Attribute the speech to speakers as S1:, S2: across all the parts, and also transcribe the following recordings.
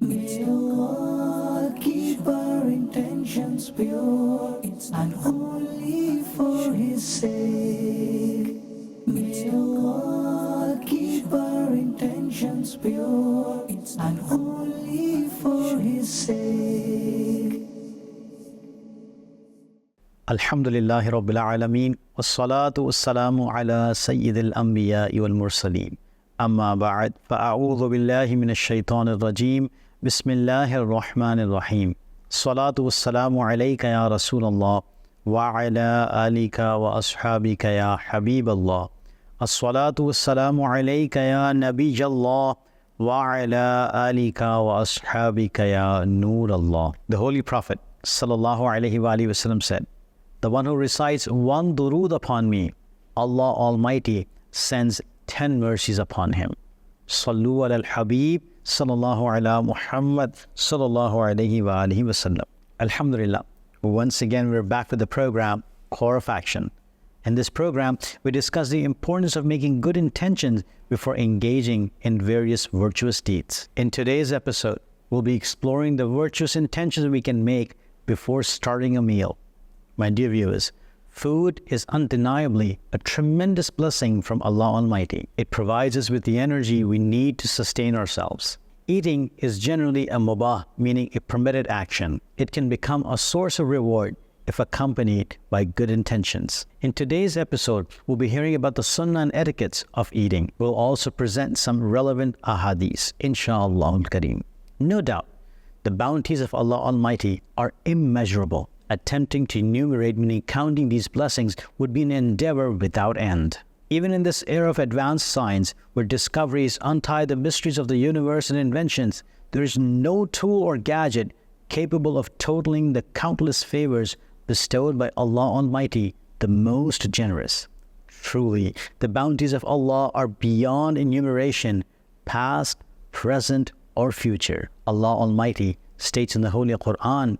S1: May Allah keep our intentions pure and only for His sake. May Allah keep our intentions pure and only for His sake.
S2: Alhamdulillahi Rabbil Alameen, wassalatu wassalamu ala Sayyidil Anbiya'i wal Mursaleen. Amma ba'd, fa'a'udhu billahi minash shaitanir rajim. Bismillahir Rahmanir Rahim. Salatu wassalamu alayka ya Rasulallah wa ala alika wa ashabika ya Habiballah. As-salatu wassalamu alayka ya Nabijallah wa ala alika wa ashabika ya Nurallah. The Holy Prophet sallallahu alayhi wa alihi wasallam said, "The one who recites one durood upon me, Allah Almighty sends 10 mercies upon him." Sallu ala al-Habib sallallahu ala Muhammad sallallahu alayhi wa alihi wasallam. Alhamdulillah. Once again, we're back with the program, Core of Action. In this program, we discuss the importance of making good intentions before engaging in various virtuous deeds. In today's episode, we'll be exploring the virtuous intentions we can make before starting a meal. My dear viewers, food is undeniably a tremendous blessing from Allah Almighty. It provides us with the energy we need to sustain ourselves. Eating is generally a mubah, meaning a permitted action. It can become a source of reward if accompanied by good intentions. In today's episode, we'll be hearing about the Sunnah and etiquettes of eating. We'll also present some relevant ahadith, inshallah al-Kareem. No doubt, the bounties of Allah Almighty are immeasurable. Attempting to enumerate, meaning counting these blessings, would be an endeavor without end. Even in this era of advanced science, where discoveries untie the mysteries of the universe and inventions, there is no tool or gadget capable of totaling the countless favors bestowed by Allah Almighty, the most generous. Truly, the bounties of Allah are beyond enumeration, past, present, or future. Allah Almighty states in the Holy Quran,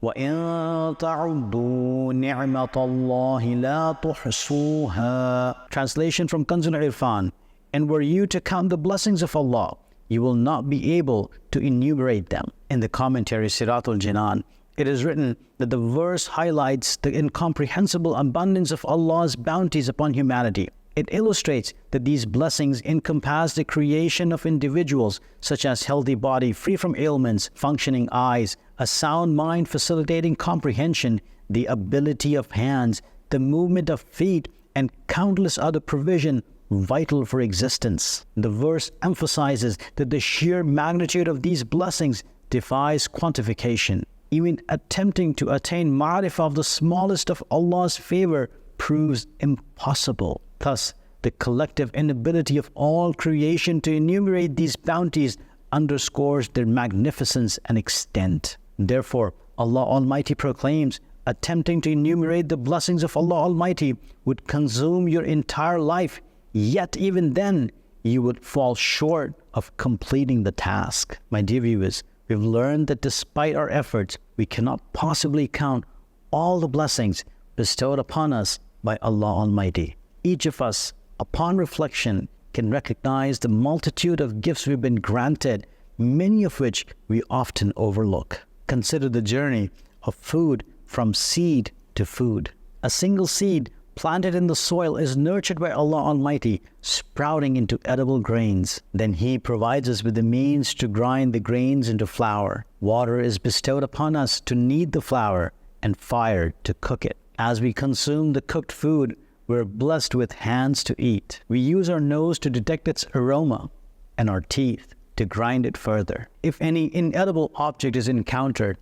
S2: وَإِن تَعُدُّوا نِعْمَةَ اللَّهِ لَا تُحْصُوهَا. Translation from Kanzul Irfan, and were you to count the blessings of Allah, you will not be able to enumerate them. In the commentary Siratul Jinan, it is written that the verse highlights the incomprehensible abundance of Allah's bounties upon humanity. It illustrates that these blessings encompass the creation of individuals such as healthy body free from ailments, functioning eyes, a sound mind facilitating comprehension, the ability of hands, the movement of feet, and countless other provision vital for existence. The verse emphasizes that the sheer magnitude of these blessings defies quantification. Even attempting to attain ma'rifah of the smallest of Allah's favor proves impossible. Thus, the collective inability of all creation to enumerate these bounties underscores their magnificence and extent. Therefore, Allah Almighty proclaims, attempting to enumerate the blessings of Allah Almighty would consume your entire life, yet even then, you would fall short of completing the task. My dear viewers, we've learned that despite our efforts, we cannot possibly count all the blessings bestowed upon us by Allah Almighty. Each of us, upon reflection, can recognize the multitude of gifts we've been granted, many of which we often overlook. Consider the journey of food from seed to food. A single seed planted in the soil is nurtured by Allah Almighty, sprouting into edible grains. Then He provides us with the means to grind the grains into flour. Water is bestowed upon us to knead the flour, and fire to cook it. As we consume the cooked food, we're blessed with hands to eat. We use our nose to detect its aroma and our teeth to grind it further. If any inedible object is encountered,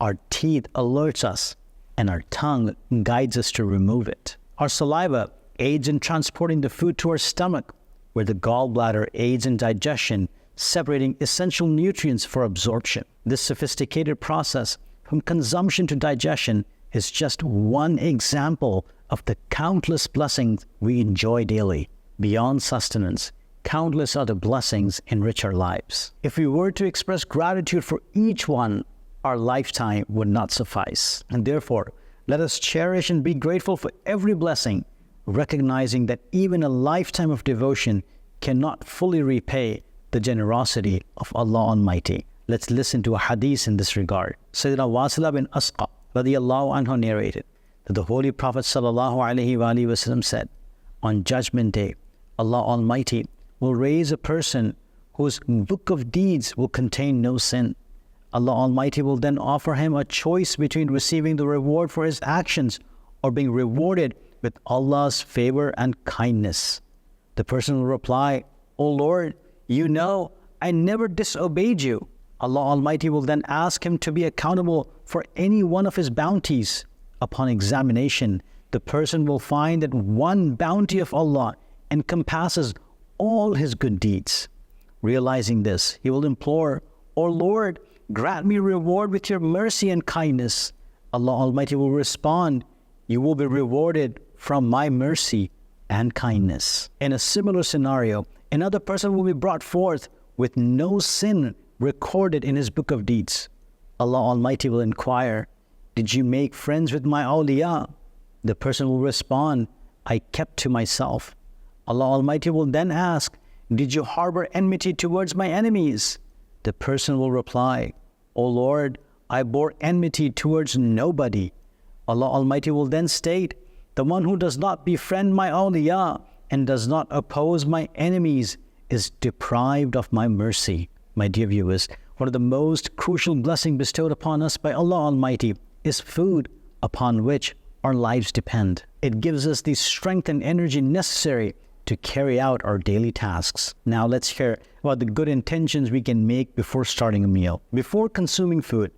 S2: our teeth alerts us and our tongue guides us to remove it. Our saliva aids in transporting the food to our stomach, where the gallbladder aids in digestion, separating essential nutrients for absorption. This sophisticated process from consumption to digestion is just one example of the countless blessings we enjoy daily. Beyond sustenance, countless other blessings enrich our lives. If we were to express gratitude for each one, our lifetime would not suffice. And therefore, let us cherish and be grateful for every blessing, recognizing that even a lifetime of devotion cannot fully repay the generosity of Allah Almighty. Let's listen to a hadith in this regard. Sayyidina Wasila bin Asqa radiyallahu anhu narrated that the Holy Prophet sallallahu alaihi wasallam said, on Judgment Day, Allah Almighty will raise a person whose book of deeds will contain no sin. Allah Almighty will then offer him a choice between receiving the reward for his actions or being rewarded with Allah's favor and kindness. The person will reply, O Lord, you know I never disobeyed you. Allah Almighty will then ask him to be accountable for any one of his bounties. Upon examination, the person will find that one bounty of Allah encompasses all his good deeds. Realizing this, he will implore, O Lord, grant me reward with your mercy and kindness. Allah Almighty will respond, you will be rewarded from my mercy and kindness. In a similar scenario, another person will be brought forth with no sin recorded in his book of deeds. Allah Almighty will inquire, did you make friends with my awliya? The person will respond, I kept to myself. Allah Almighty will then ask, did you harbor enmity towards my enemies? The person will reply, O Lord, I bore enmity towards nobody. Allah Almighty will then state, the one who does not befriend my awliya and does not oppose my enemies is deprived of my mercy. My dear viewers, one of the most crucial blessings bestowed upon us by Allah Almighty is food upon which our lives depend. It gives us the strength and energy necessary to carry out our daily tasks. Now let's hear about the good intentions we can make before starting a meal. Before consuming food,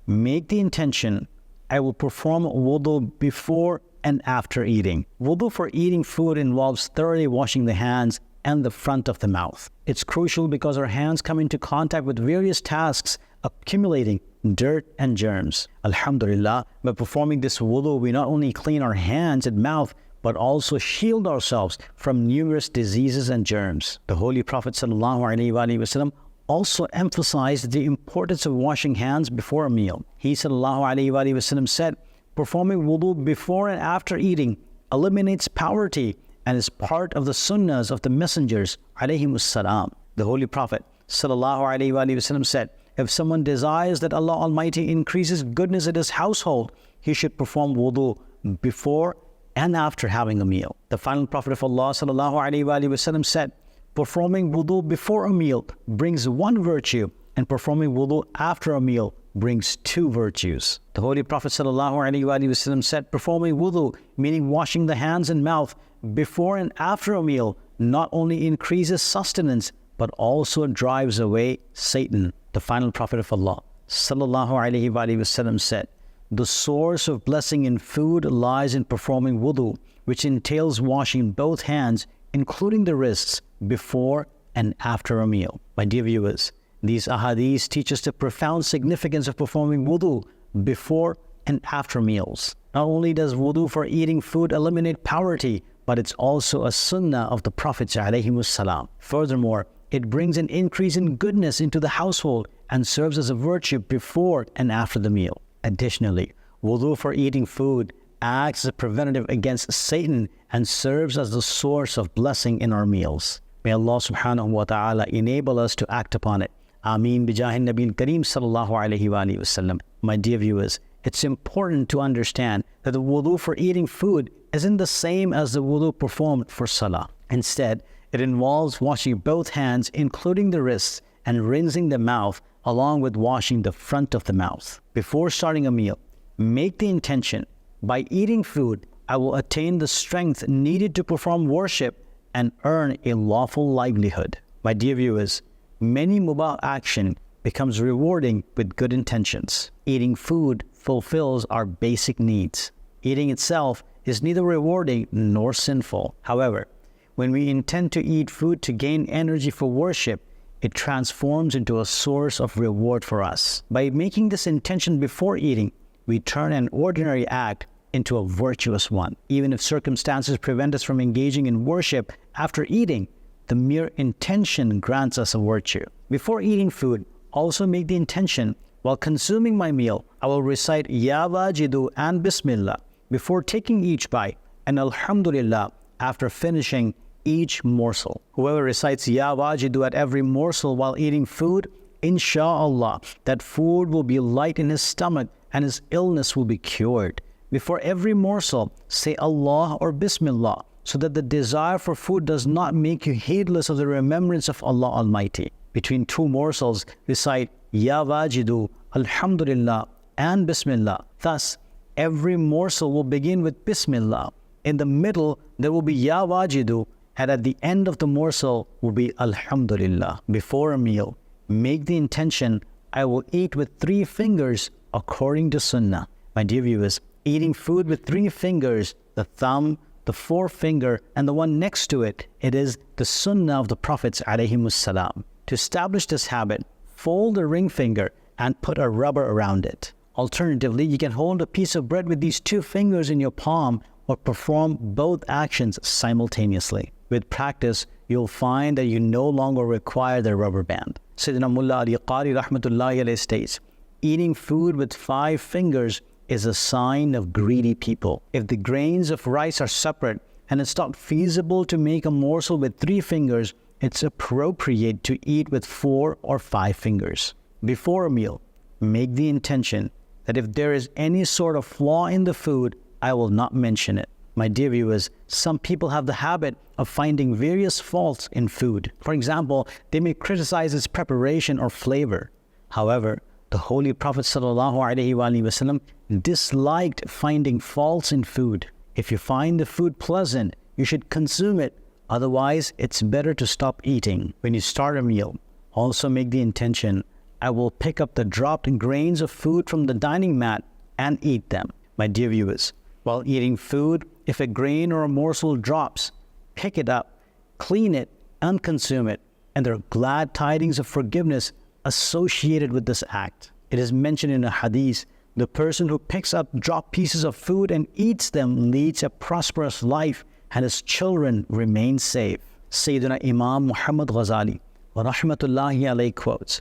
S2: make the intention, I will perform wudu before and after eating. Wudu for eating food involves thoroughly washing the hands and the front of the mouth. It's crucial because our hands come into contact with various tasks, accumulating dirt and germs. Alhamdulillah, by performing this wudu, we not only clean our hands and mouth, but also shield ourselves from numerous diseases and germs. The Holy Prophet ﷺ also emphasized the importance of washing hands before a meal. He ﷺ said, performing wudu before and after eating eliminates poverty and is part of the sunnahs of the messengers ﷺ. The Holy Prophet ﷺ said, if someone desires that Allah Almighty increases goodness in his household, he should perform wudu before and after having a meal. The final Prophet of Allah ﷺ said, performing wudu before a meal brings one virtue, and performing wudu after a meal brings two virtues. The Holy Prophet ﷺ said, performing wudu, meaning washing the hands and mouth before and after a meal, not only increases sustenance, but also drives away Satan. The final Prophet of Allah ﷺ said, the source of blessing in food lies in performing wudu, which entails washing both hands, including the wrists, before and after a meal. My dear viewers, these ahadith teach us the profound significance of performing wudu before and after meals. Not only does wudu for eating food eliminate poverty, but it's also a sunnah of the Prophets ﷺ. Furthermore, it brings an increase in goodness into the household and serves as a virtue before and after the meal. Additionally, wudu for eating food acts as a preventative against Satan and serves as the source of blessing in our meals. May Allah subhanahu wa ta'ala enable us to act upon it. Ameen bijahin Nabil Kareem sallallahu alayhi wa sallam. My dear viewers, it's important to understand that the wudu for eating food isn't the same as the wudu performed for salah. Instead, it involves washing both hands, including the wrists, and rinsing the mouth, along with washing the front of the mouth. Before starting a meal, make the intention, by eating food, I will attain the strength needed to perform worship and earn a lawful livelihood. My dear viewers, many mubah action becomes rewarding with good intentions. Eating food fulfills our basic needs. Eating itself is neither rewarding nor sinful. However, when we intend to eat food to gain energy for worship, it transforms into a source of reward for us. By making this intention before eating, we turn an ordinary act into a virtuous one. Even if circumstances prevent us from engaging in worship after eating, the mere intention grants us a virtue. Before eating food, also make the intention, while consuming my meal, I will recite Ya Wajidu and Bismillah before taking each bite, and Alhamdulillah after finishing each morsel. Whoever recites Ya Wajidu at every morsel while eating food Insha'Allah, that food will be light in his stomach and his illness will be cured. Before every morsel, say Allah or Bismillah, so that the desire for food does not make you heedless of the remembrance of Allah Almighty. Between two morsels, recite Ya Wajidu, Alhamdulillah, and Bismillah. Thus, every morsel will begin with Bismillah. In the middle, there will be Ya Wajidu, and at the end of the morsel will be Alhamdulillah. Before a meal, make the intention, I will eat with 3 fingers according to Sunnah. My dear viewers, eating food with 3 fingers, the thumb, the forefinger, and the one next to it, it is the Sunnah of the Prophets ﷺ. To establish this habit, fold the ring finger and put a rubber around it. Alternatively, you can hold a piece of bread with these 2 fingers in your palm or perform both actions simultaneously. With practice, you'll find that you no longer require the rubber band. Sayyidina Mullah Ali Qari Rahmatullahi alayhi states, eating food with 5 fingers is a sign of greedy people. If the grains of rice are separate and it's not feasible to make a morsel with 3 fingers, it's appropriate to eat with 4 or 5 fingers. Before a meal, make the intention that if there is any sort of flaw in the food, I will not mention it. My dear viewers, some people have the habit of finding various faults in food. For example, they may criticize its preparation or flavor. However, the Holy Prophet ﷺ disliked finding faults in food. If you find the food pleasant, you should consume it. Otherwise, it's better to stop eating. When you start a meal, also make the intention, I will pick up the dropped grains of food from the dining mat and eat them. My dear viewers, while eating food, if a grain or a morsel drops, pick it up, clean it, and consume it. And there are glad tidings of forgiveness associated with this act. It is mentioned in a hadith, the person who picks up dropped pieces of food and eats them leads a prosperous life and his children remain safe. Sayyidina Imam Muhammad Ghazali Rahmatullahi alayhi quotes,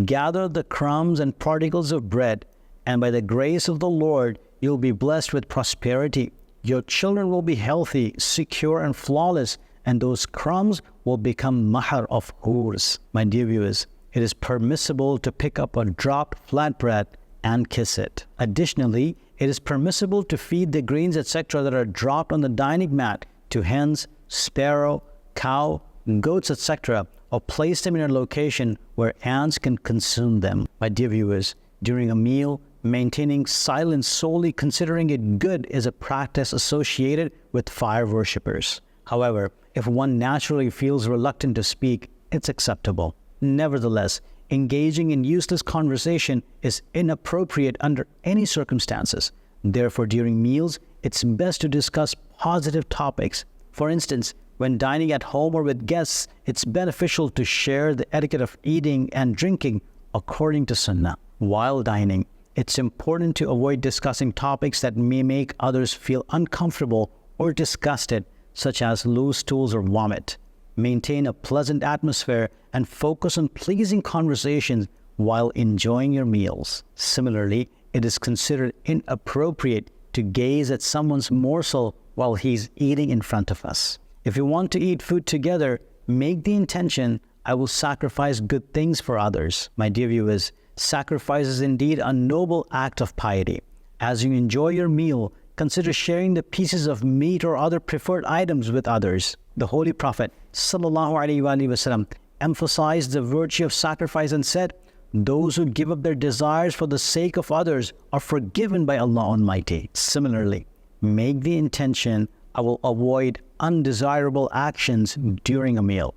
S2: gather the crumbs and particles of bread, and by the grace of the Lord, you'll be blessed with prosperity. Your children will be healthy, secure, and flawless, and those crumbs will become mahar of hurs. My dear viewers, it is permissible to pick up a dropped flatbread and kiss it. Additionally, it is permissible to feed the grains, etc., that are dropped on the dining mat to hens, sparrow, cow, goats, etc., or place them in a location where ants can consume them. My dear viewers, during a meal, maintaining silence solely considering it good is a practice associated with fire worshippers. However, if one naturally feels reluctant to speak, it's acceptable. Nevertheless, engaging in useless conversation is inappropriate under any circumstances. Therefore, during meals, it's best to discuss positive topics. For instance, when dining at home or with guests, it's beneficial to share the etiquette of eating and drinking according to Sunnah. While dining, it's important to avoid discussing topics that may make others feel uncomfortable or disgusted, such as loose stools or vomit. Maintain a pleasant atmosphere and focus on pleasing conversations while enjoying your meals. Similarly, it is considered inappropriate to gaze at someone's morsel while he's eating in front of us. If you want to eat food together, make the intention, I will sacrifice good things for others. My dear viewers, sacrifice is indeed a noble act of piety. As you enjoy your meal, consider sharing the pieces of meat or other preferred items with others. The Holy Prophet ﷺ emphasized the virtue of sacrifice and said, those who give up their desires for the sake of others are forgiven by Allah Almighty. Similarly, make the intention, I will avoid undesirable actions during a meal.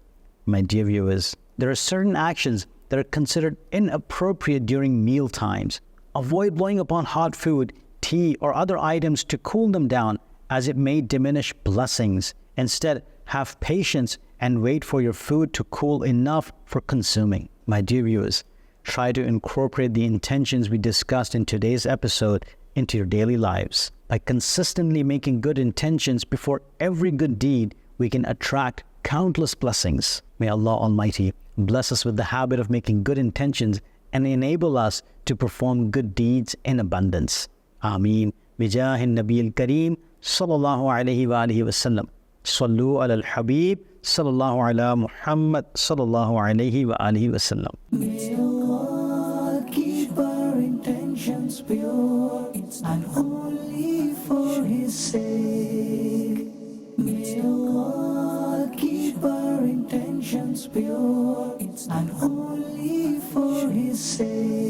S2: My dear viewers, there are certain actions that are considered inappropriate during meal times. Avoid blowing upon hot food, tea, or other items to cool them down, as it may diminish blessings. Instead, have patience and wait for your food to cool enough for consuming. My dear viewers, try to incorporate the intentions we discussed in today's episode into your daily lives. By consistently making good intentions before every good deed, we can attract countless blessings. May Allah Almighty bless us with the habit of making good intentions and enable us to perform good deeds in abundance. Ameen. Bijahin Nabil Kareem sallallahu alayhi wa alihi wa sallam. Sallu ala al-Habib sallallahu ala Muhammad sallallahu alayhi wa alihi wa sallam.
S1: pure, and only for His sake. May Allah keep our intentions pure, and only for His sake.